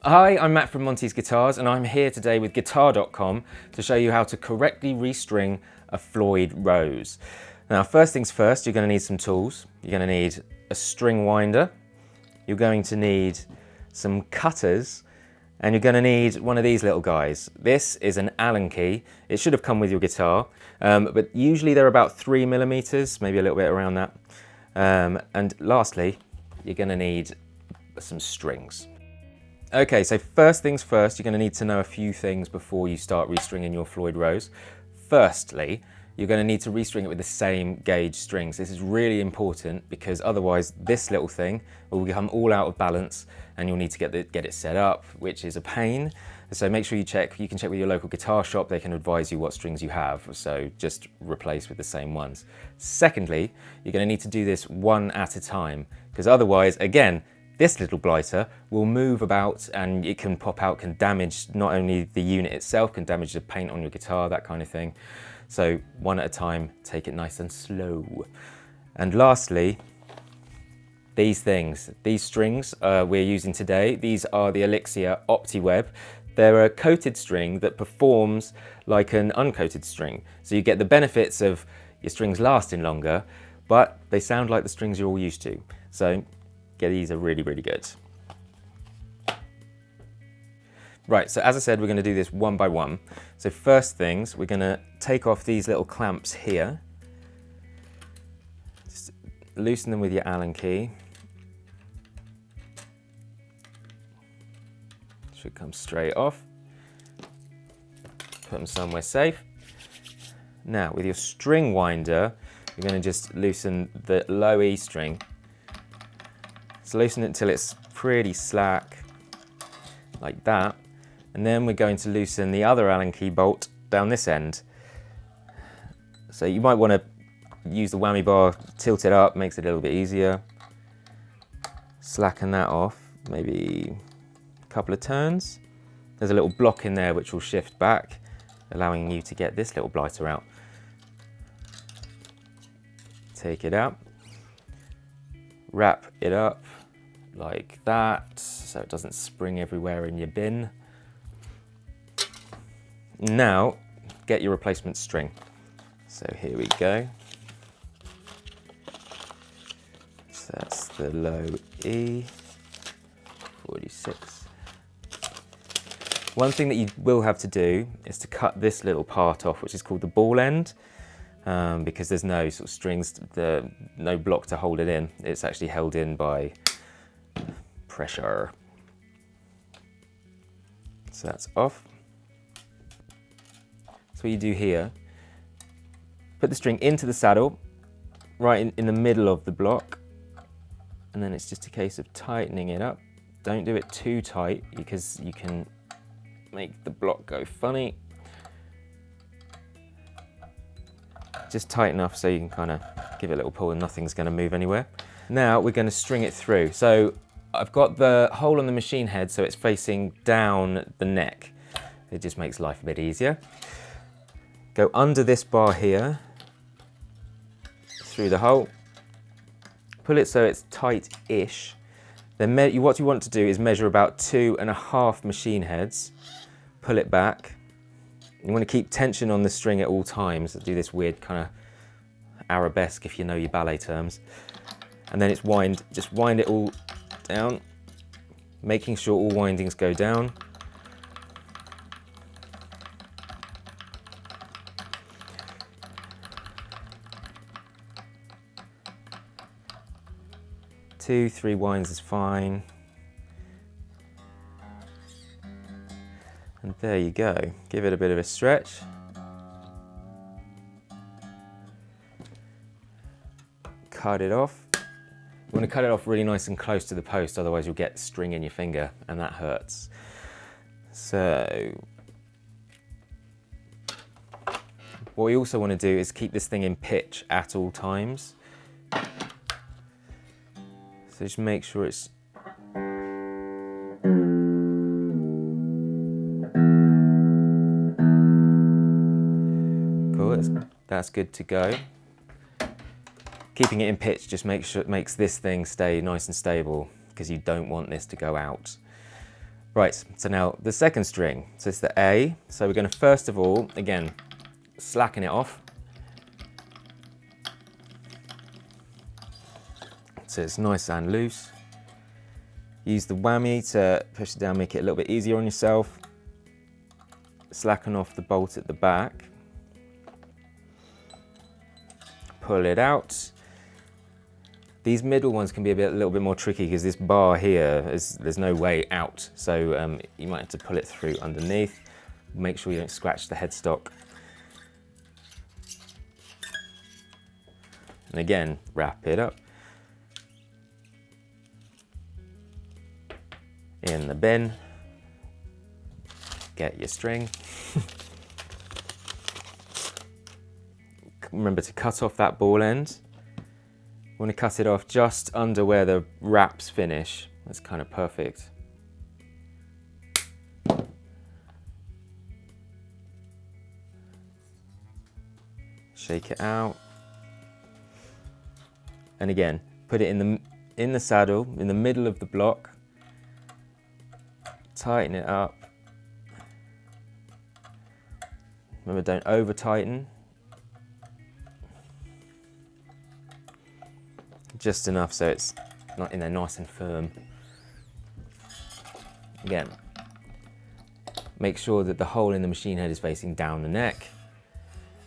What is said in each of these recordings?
Hi, I'm Matt from Monty's Guitars and I'm here today with guitar.com to show you how to correctly restring a Floyd Rose. Now, first things first, you're going to need some tools. You're going to need a string winder, you're going to need some cutters, and you're going to need one of these little guys. This is an Allen key. It should have come with your guitar, but usually they're about 3mm, maybe a little bit around that. And lastly, you're going to need some strings. Okay, so first things first, you're going to need to know a few things before you start restringing your Floyd Rose. Firstly, you're going to need to restring it with the same gauge strings. This is really important because otherwise this little thing will become all out of balance and you'll need to get it set up, which is a pain. So make sure you can check with your local guitar shop, they can advise you what strings you have, so just replace with the same ones. Secondly, you're going to need to do this one at a time because otherwise, again, this little blighter will move about and it can pop out, can damage not only the unit itself, can damage the paint on your guitar, that kind of thing. So one at a time, take it nice and slow. And lastly, these strings we're using today, these are the Elixir OptiWeb. They're a coated string that performs like an uncoated string. So you get the benefits of your strings lasting longer, but they sound like the strings you're all used to. So these are really, really good. Right, so as I said, we're going to do this one by one. So first things, we're going to take off these little clamps here. Just loosen them with your Allen key. Should come straight off. Put them somewhere safe. Now, with your string winder, you're going to just loosen the low E string. So loosen it until it's pretty slack, like that. And then we're going to loosen the other Allen key bolt down this end. So you might want to use the whammy bar, tilt it up, makes it a little bit easier. Slacken that off, maybe a couple of turns. There's a little block in there which will shift back, allowing you to get this little blighter out. Take it out, wrap it up like that, so it doesn't spring everywhere in your bin. Now, get your replacement string. So here we go. So that's the low E, 46. One thing that you will have to do is to cut this little part off, which is called the ball end, because there's no sort of strings, no block to hold it in. It's actually held in by pressure. So that's off. So what you do here, put the string into the saddle, right in the middle of the block, and then it's just a case of tightening it up. Don't do it too tight because you can make the block go funny. Just tight enough so you can kind of give it a little pull and nothing's going to move anywhere. Now we're going to string it through. So I've got the hole on the machine head so it's facing down the neck. It just makes life a bit easier. Go under this bar here, through the hole, pull it so it's tight-ish. Then what you want to do is measure about 2.5 machine heads, pull it back. You want to keep tension on the string at all times. Do this weird kind of arabesque if you know your ballet terms. And then it's just wind it all down, making sure all windings go down. Two, 3 winds is fine. And there you go. Give it a bit of a stretch. Cut it off. You want to cut it off really nice and close to the post, otherwise you'll get string in your finger and that hurts. So what we also want to do is keep this thing in pitch at all times. So just make sure it's cool. That's good to go. Keeping it in pitch just makes this thing stay nice and stable because you don't want this to go out. Right, so now the second string, so it's the A. So we're going to first of all, again, slacken it off. So it's nice and loose. Use the whammy to push it down, make it a little bit easier on yourself. Slacken off the bolt at the back. Pull it out. These middle ones can be a little bit more tricky because this bar here, there's no way out. So you might have to pull it through underneath. Make sure you don't scratch the headstock. And again, wrap it up. In the bin. Get your string. Remember to cut off that ball end. You want to cut it off just under where the wraps finish. That's kind of perfect. Shake it out. And again, put it in the saddle, in the middle of the block. Tighten it up. Remember, don't over tighten. Just enough so it's not in there nice and firm. Again, make sure that the hole in the machine head is facing down the neck.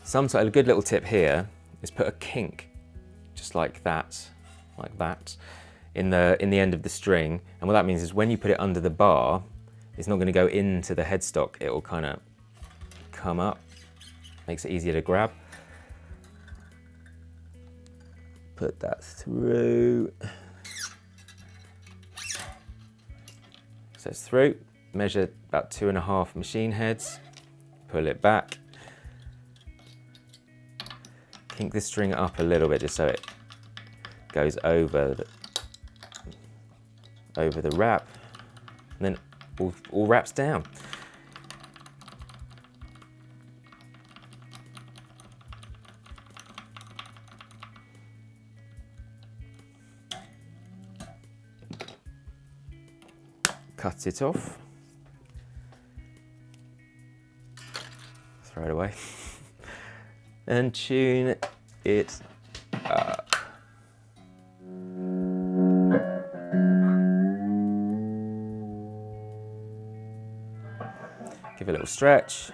Sometimes a good little tip here is put a kink, just like that, in the end of the string. And what that means is when you put it under the bar, it's not going to go into the headstock. It will kind of come up, makes it easier to grab. Put that through. So it's through. Measure about 2.5 machine heads. Pull it back. Kink this string up a little bit just so it goes over the wrap, and then all wraps down. Cut it off, throw it away, and tune it up. Give it a little stretch.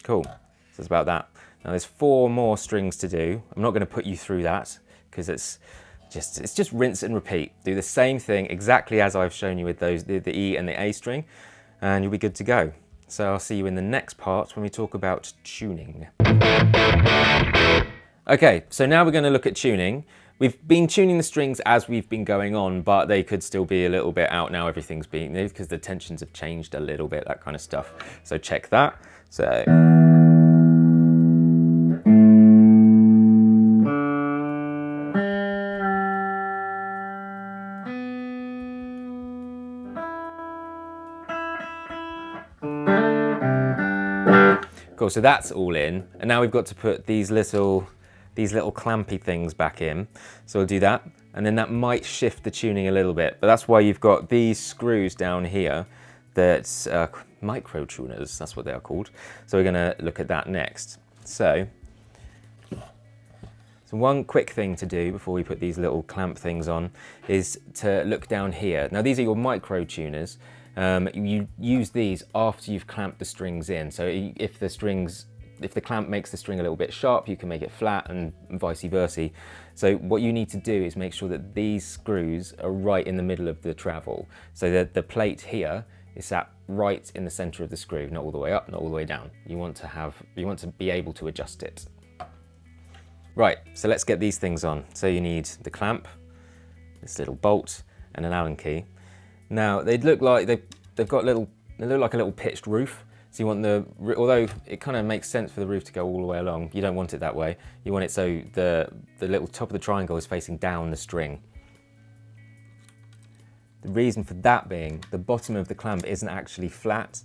Cool, so it's about that. Now there's 4 more strings to do. I'm not going to put you through that because it's just rinse and repeat. Do the same thing exactly as I've shown you with those the E and the A string, and you'll be good to go. So I'll see you in the next part when we talk about tuning. Okay, so now we're going to look at tuning. We've been tuning the strings as we've been going on, but they could still be a little bit out now. Everything's being because the tensions have changed a little bit, that kind of stuff. So check that. So. Cool, so that's all in, and now we've got to put these little clampy things back in. So we'll do that, and then that might shift the tuning a little bit, but that's why you've got these screws down here that's micro tuners, that's what they are called. So we're gonna look at that next. So one quick thing to do before we put these little clamp things on is to look down here. Now these are your micro tuners. You use these after you've clamped the strings in. So if the clamp makes the string a little bit sharp, you can make it flat and vice versa. So what you need to do is make sure that these screws are right in the middle of the travel. So that the plate here is sat right in the center of the screw, not all the way up, not all the way down. You want to be able to adjust it. Right, so let's get these things on. So you need the clamp, this little bolt, and an Allen key. Now they look like they look like a little pitched roof. So you want although it kind of makes sense for the roof to go all the way along, you don't want it that way. You want it so the little top of the triangle is facing down the string. The reason for that being, the bottom of the clamp isn't actually flat,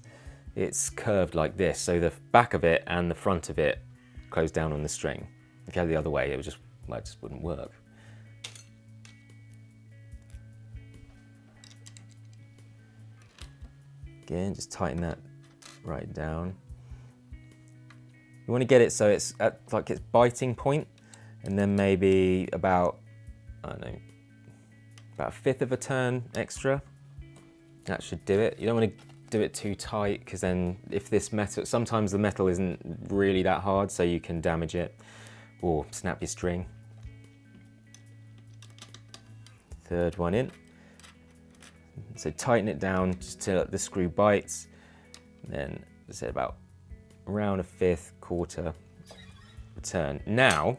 it's curved like this. So the back of it and the front of it close down on the string. If you had it the other way, it just wouldn't work. Again, just tighten that right down. You want to get it so it's at like its biting point, and then maybe about, I don't know, about 1/5 of a turn extra. That should do it. You don't want to do it too tight, because then if this metal, sometimes the metal isn't really that hard, so you can damage it or snap your string. Third one in. So tighten it down just till the screw bites. Then, as I said, about around 1/5, 1/4 turn. Now,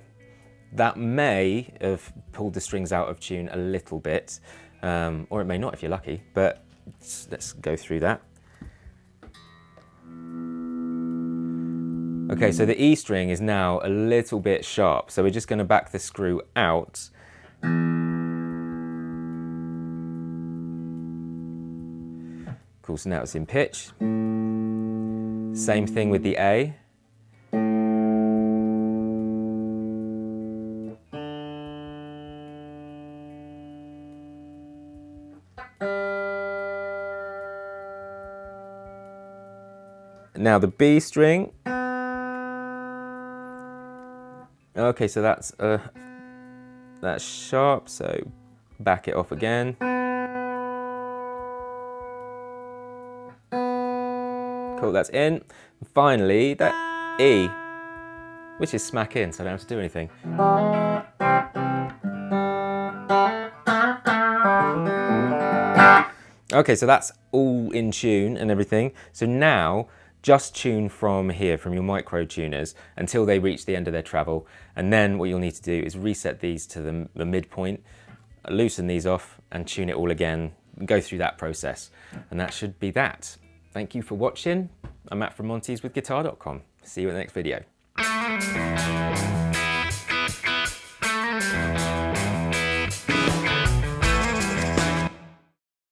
that may have pulled the strings out of tune a little bit, or it may not if you're lucky, but let's go through that. Okay, so the E string is now a little bit sharp, so we're just going to back the screw out. Cool, so now it's in pitch. Same thing with the A. Now the B string. Okay, so that's sharp, so back it off again. Cool, that's in. And finally, that E, which is smack in, so I don't have to do anything. Okay, so that's all in tune and everything. So now, just tune from here, from your micro tuners, until they reach the end of their travel. And then what you'll need to do is reset these to the midpoint, loosen these off, and tune it all again, and go through that process. And that should be that. Thank you for watching. I'm Matt from Monty's with guitardom. See you in the next video.